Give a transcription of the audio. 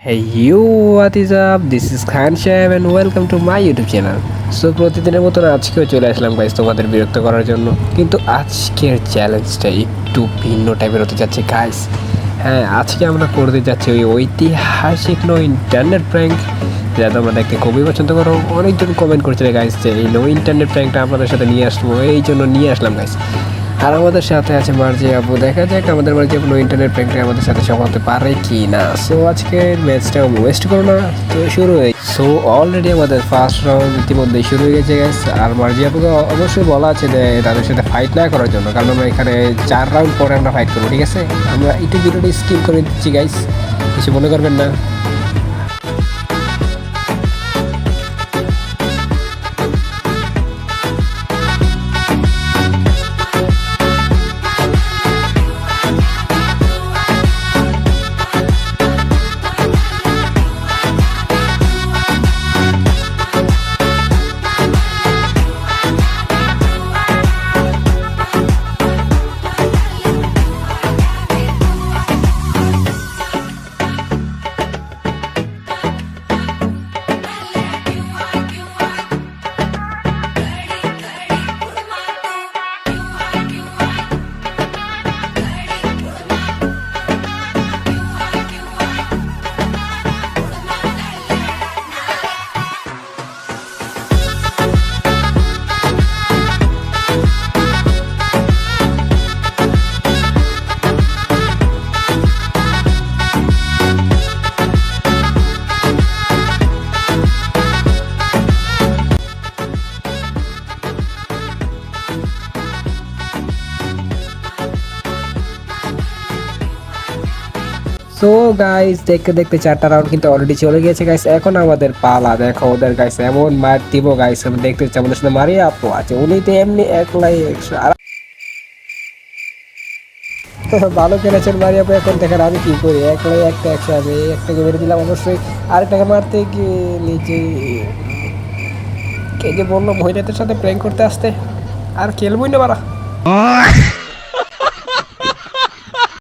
Hey you, what is up? This is Khan Shab and welcome to my YouTube channel. So প্রতিদিনের মতন আজকেও চলে আসলাম guys তোমাদের বিরক্ত করার জন্য, কিন্তু আজকের চ্যালেঞ্জটা একটু ভিন্ন টাইপের হতে যাচ্ছে গাইস। হ্যাঁ, আজকে আমরা করতে যাচ্ছি ওই ঐতিহাসিক নো ইন্টারনেট প্র্যাঙ্ক, যা তোমরা দেখতে খুবই পছন্দ করো। অনেকজন কমেন্ট করছিলে গাইস যে এই নো ইন্টারনেট প্র্যাঙ্কটা আপনাদের সাথে নিয়ে আসবো, এই জন্য নিয়ে আসলাম গাইস। আর আমাদের সাথে আছে মার্জি আপু। দেখা যাক আমাদের মার্জি আপু ইন্টারনেট প্র্যাঙ্কটা আমাদের সাথে সমাতে পারে কি না। সো আজকের ম্যাচটা ওয়েস্ট করো না, তো শুরু হয়ে সো অলরেডি আমাদের ফার্স্ট রাউন্ড ইতিমধ্যেই শুরু হয়ে গেছে গাইস। আর মার্জি আপুকে অবশ্যই বলা আছে যে তাদের সাথে ফাইট না করার জন্য, কারণ আমরা এখানে 4 রাউন্ড পরে আমরা ফাইট করবো, ঠিক আছে? আমরা একটু ভিডিওটি স্কিপ করে দিচ্ছি গাইস, কিছু মনে করবেন না। সো গাইস, দেখতে দেখতে 4টা রাউন্ড কিন্তু অলরেডি চলে গিয়েছে গাইস। এখন আমাদের পালা, দেখো ওদের গাইস এমন মার দিব গাইস। আমি দেখতে চাই আমাদের সাথে মারিয়া আপু আছে, উনি তো এমনি একলাই 100 ভালো খেলেছেন মারিয়া আপু। এখন দেখেন আমি কি করি, একলাই একটা 100 আমি একটাকে মেরে দিলাম, অবশ্যই আরেকটাকে মারতে গিয়ে নিচে কে যে বললো মহিলাদের সাথে প্র্যাঙ্ক করতে আসতে, আর খেলবই না বাড়া।